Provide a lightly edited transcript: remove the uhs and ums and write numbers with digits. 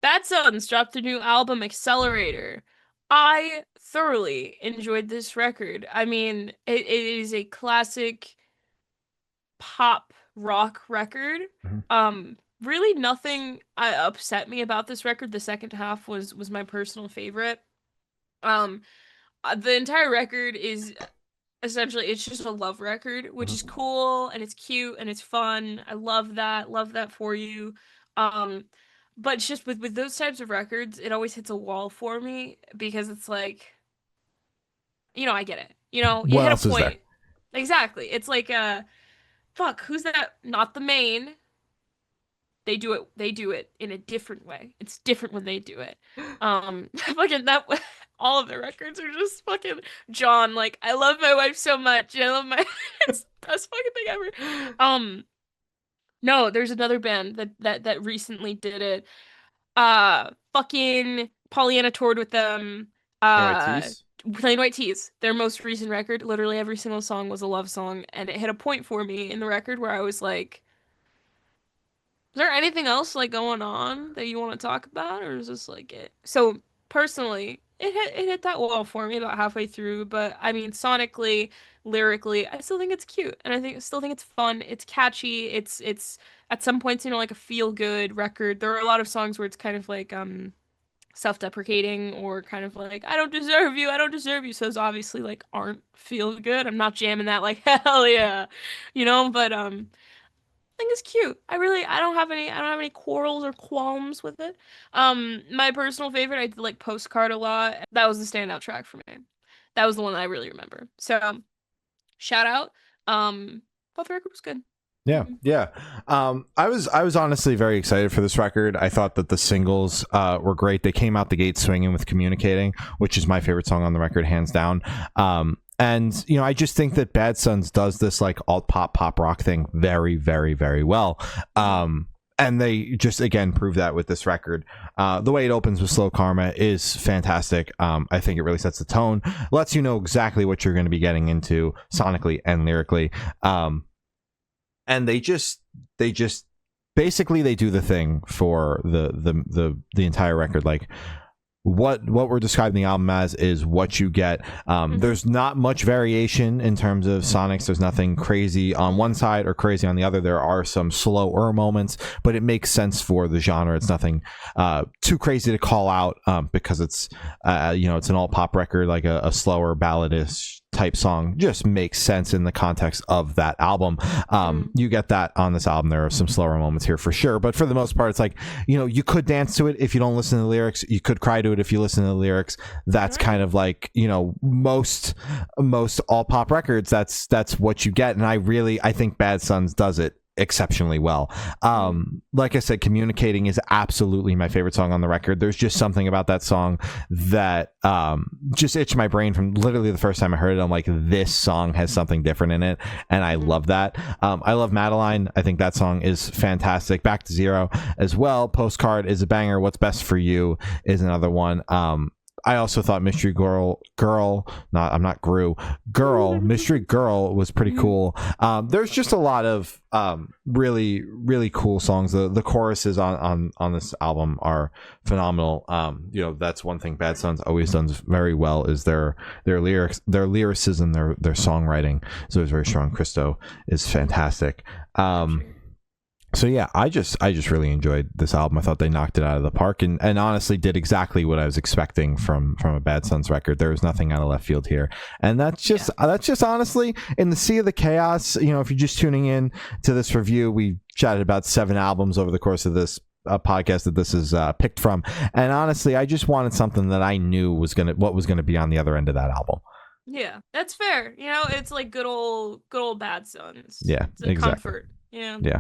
Bad Sons dropped a new album, Accelerator. I thoroughly enjoyed this record. I mean, it is a classic pop rock record. Mhm. Really nothing upset me about this record. The second half was my personal favorite. Um, the entire record is essentially it's just a love record, which is Mhm. cool and it's cute and it's fun. I love that. Love that for you. Um, but it's just with those types of records, it always hits a wall for me because it's like, I get it. You What hit a else is there? point. Exactly. It's like fuck, who's that? Not the main. They do it in a different way. It's different when they do it. Fucking that all of the records are just fucking John, like, I love my wife so much. I love my it's the best fucking thing ever. No, there's another band that recently did it. Fucking Pollyanna toured with them. Uh NYTs? Plain White Tees, their most recent record, literally every single song was a love song, and it hit a point for me in the record where I was like, is there anything else like going on that you want to talk about, or is this like it? So personally, it hit that wall for me about halfway through, but I mean sonically, lyrically, I still think it's cute, and I still think it's fun. It's catchy. It's at some points, like a feel good record. There are a lot of songs where it's kind of like self-deprecating or kind of like I don't deserve you, I don't deserve you. So those obviously like aren't feel good. I'm not jamming that like hell yeah, but think it's cute. I don't have any quarrels or qualms with it. My personal favorite, I did like Postcard a lot. That was the standout track for me. That was the one that I really remember. So shout out. Thought the record was good. Yeah, Mhm. yeah. I was honestly very excited for this record. I thought that the singles were great. They came out the gate swinging with "Communicating," which is my favorite song on the record, hands down. And I just think that Bad Sons does this like alt pop rock thing very, very, very well. Mhm. And they just again prove that with this record. The way it opens with "Slow Karma" is fantastic. I think it really sets the tone, lets you know exactly what you're going to be getting into sonically and lyrically. And they just basically they do the thing for the entire record. Like what we're describing the album as is what you get. Mhm. There's not much variation in terms of sonics. There's nothing crazy on one side or crazy on the other. There are some slower moments, but it makes sense for the genre. It's nothing too crazy to call out, because it's an alt pop record, like a slower balladish type song just makes sense in the context of that album. Mhm. You get that on this album. There are some slower moments here for sure, but for the most part, it's like, you could dance to it if you don't listen to the lyrics. You could cry to it if you listen to the lyrics. That's Right. kind of like, most all pop records. That's what you get, and I think Bad Sons does it exceptionally well. Mhm. Like I said, "Communicating" is absolutely my favorite song on the record. There's just something about that song that just itched my brain from literally the first time I heard it. I'm like, this song has something different in it, and I Mhm. love that. I love "Madeline." I think that song is fantastic. "Back to Zero" as well. "Postcard" is a banger. "What's Best for You" is another one. I also thought I'm not Mystery Girl was pretty Mhm. cool. There's just a lot of really, really cool songs. The choruses on this album are phenomenal. That's one thing Bad Sons always does very well is their lyrics, their lyricism, their songwriting is always very strong. Christo is fantastic. For Um, sure. so yeah, I just really enjoyed this album. I thought they knocked it out of the park, and honestly did exactly what I was expecting from a Bad Sons record. There was nothing out of left field here, and Yeah. that's just honestly in the sea of the chaos. If you're just tuning in to this review, we chatted about 7 albums over the course of this podcast that this is picked from, and honestly, I just wanted something that I knew what was gonna be on the other end of that album. Yeah. That's fair. It's like good old Bad Sons. Yeah, It's a exactly. comfort. Yeah. Yeah.